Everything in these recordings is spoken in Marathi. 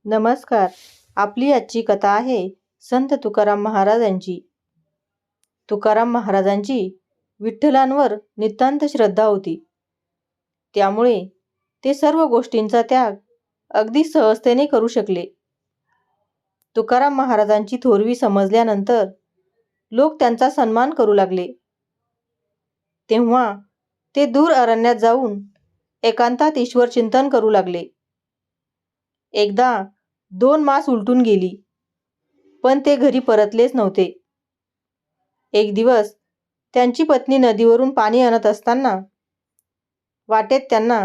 नमस्कार. आपली आजची कथा आहे संत तुकाराम महाराजांची. तुकाराम महाराजांची विठ्ठलांवर नितांत श्रद्धा होती. त्यामुळे ते सर्व गोष्टींचा त्याग अगदी सहजतेने करू शकले. तुकाराम महाराजांची थोरवी समजल्यानंतर लोक त्यांचा सन्मान करू लागले. तेव्हा ते दूर अरण्यात जाऊन एकांतात ईश्वर चिंतन करू लागले. एकदा 2 मास उलटून गेली, पण ते घरी परतलेच नव्हते. एक दिवस त्यांची पत्नी नदीवरून पाणी आणत असताना वाटेत त्यांना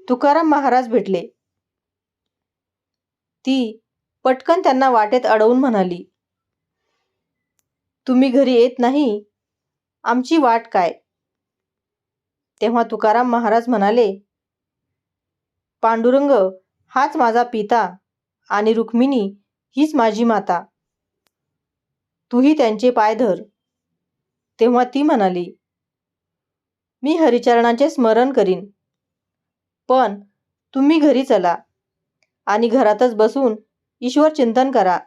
तुकाराम महाराज भेटले. ती पटकन त्यांना वाटेत अडवून म्हणाली, "तुम्ही घरी येत नाही, आमची वाट काय?" तेव्हा तुकाराम महाराज म्हणाले, "पांडुरंग हाच माझा पिता आणि रुक्मिणी हीच माझी माता. तूही त्यांचे पाय धर." तेव्हा ती म्हणाली, "मी हरिचरणांचे स्मरण करीन, पण तुम्ही घरी चला आणि घरातच बसून ईश्वर चिंतन करा."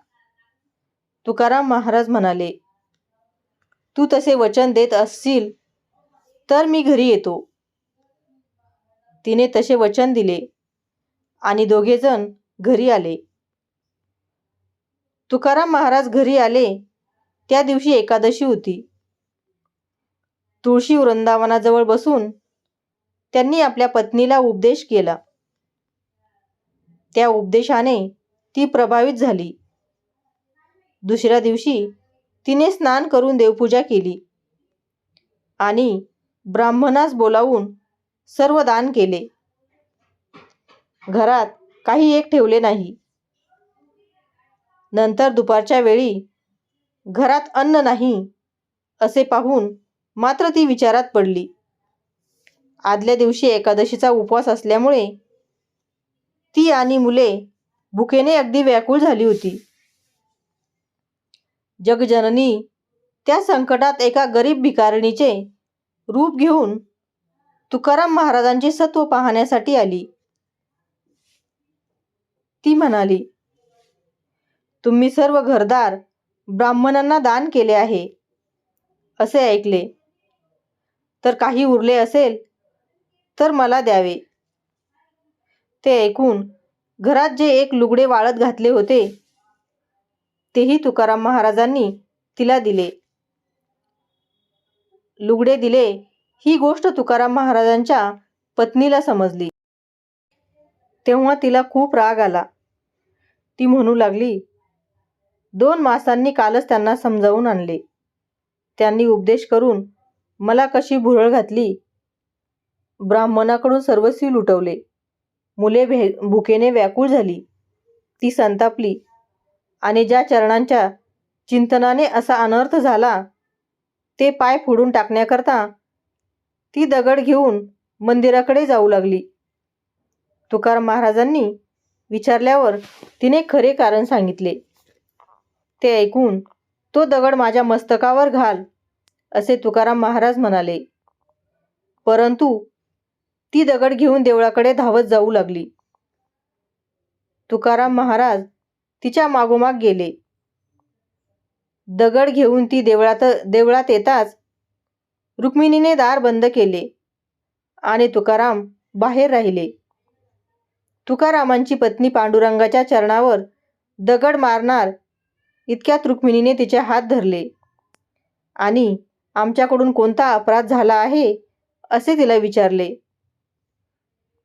तुकाराम महाराज म्हणाले, "तू तसे वचन देत असशील तर मी घरी येतो." तिने तसे वचन दिले आणि दोघेजण घरी आले. तुकाराम महाराज घरी आले त्या दिवशी एकादशी होती. तुळशी वृंदावनाजवळ बसून त्यांनी आपल्या पत्नीला उपदेश केला. त्या उपदेशाने ती प्रभावित झाली. दुसऱ्या दिवशी तिने स्नान करून देवपूजा केली आणि ब्राह्मणास बोलावून सर्व दान केले. घरात काही एक ठेवले नाही. नंतर दुपारच्या वेळी घरात अन्न नाही असे पाहून मात्र ती विचारात पडली. आदल्या दिवशी एकादशीचा उपवास असल्यामुळे ती आणि मुले भुकेने अगदी व्याकुळ झाली होती. जगजननी त्या संकटात एका गरीब भिकारिणीचे रूप घेऊन तुकाराम महाराजांचे सत्व पाहण्यासाठी आली. ती म्हणाली, "तुम्ही सर्व घरदार ब्राह्मणांना दान केले आहे असे ऐकले, तर काही उरले असेल तर मला द्यावे." ते ऐकून घरात जे एक लुगडे वाळत घातले होते तेही तुकाराम महाराजांनी तिला दिले. लुगडे दिले ही गोष्ट तुकाराम महाराजांच्या पत्नीला समजली. तेव्हा तिला खूप राग आला. ती म्हणू लागली, 2 मासांनी कालच त्यांना समजावून आणले. त्यांनी उपदेश करून मला कशी भुरळ घातली. ब्राह्मणाकडून सर्वस्वी लुटवले. मुले भुकेने व्याकुळ झाली. ती संतापली आणि ज्या चरणांच्या चिंतनाने असा अनर्थ झाला ते पाय फोडून टाकण्याकरता ती दगड घेऊन मंदिराकडे जाऊ लागली." तुकाराम महाराजांनी विचारल्यावर तिने खरे कारण सांगितले. ते ऐकून "तो दगड माझ्या मस्तकावर घाल," असे तुकाराम महाराज म्हणाले. परंतु ती दगड घेऊन देवळाकडे धावत जाऊ लागली. तुकाराम महाराज तिच्या मागोमाग गेले. दगड घेऊन ती देवळात येताच रुक्मिणीने दार बंद केले आणि तुकाराम बाहेर राहिले. तुकारामांची पत्नी पांडुरंगाच्या चरणावर दगड मारणार इतक्यात रुक्मिणीने तिचे हात धरले आणि "आमच्याकडून कोणता अपराध झाला आहे?" असे तिला विचारले.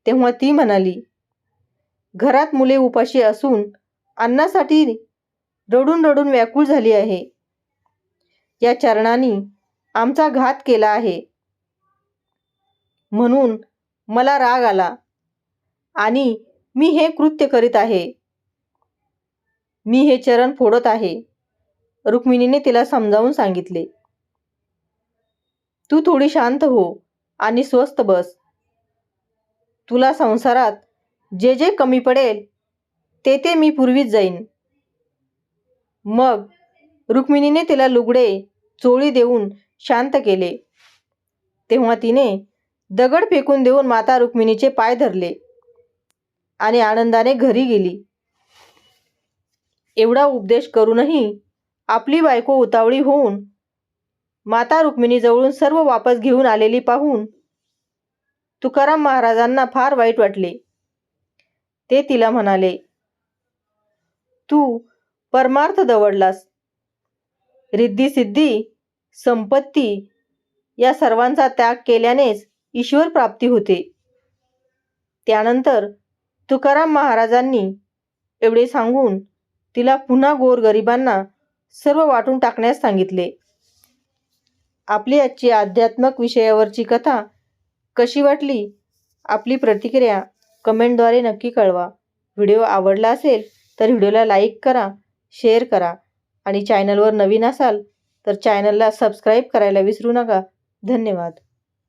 तेव्हा ती म्हणाली, "घरात मुले उपाशी असून अन्नासाठी रडून रडून व्याकुळ झाली आहे. या चरणांनी आमचा घात केला आहे. म्हणून मला राग आला आणि मी हे कृत्य करीत आहे. मी हे चरण फोडत आहे." रुक्मिणीने तिला समजावून सांगितले. "तू थोडी शांत हो आणि स्वस्थ बस. तुला संसारात जे जे कमी पडेल ते ते मी पुरवीत जाईन." मग रुक्मिणीने तिला लुगडे चोळी देऊन शांत केले. तेव्हा तिने दगड फेकून देऊन माता रुक्मिणीचे पाय धरले आणि आनंदाने घरी गेली. एवढा उपदेश करूनही आपली बायको उतावळी होऊन माता रुक्मिणीजवळून सर्व वापस घेऊन आलेली पाहून तुकाराम महाराजांना फार वाईट वाटले. ते तिला म्हणाले, तू परमार्थ दवडलास. रिद्धी सिद्धी संपत्ती या सर्वांचा त्याग केल्यानेच ईश्वर प्राप्ती होते. त्यानंतर तुकाराम महाराजांनी एवढे सांगून तिला पुन्हा गोरगरिबांना सर्व वाटून टाकण्यास सांगितले. आपली आजची आध्यात्मिक विषयावरची कथा कशी वाटली? आपली प्रतिक्रिया कमेंटद्वारे नक्की कळवा. व्हिडिओ आवडला असेल तर व्हिडिओला लाईक करा, शेअर करा आणि चॅनलवर नवीन असाल तर चॅनलला सबस्क्राईब करायला विसरू नका. धन्यवाद.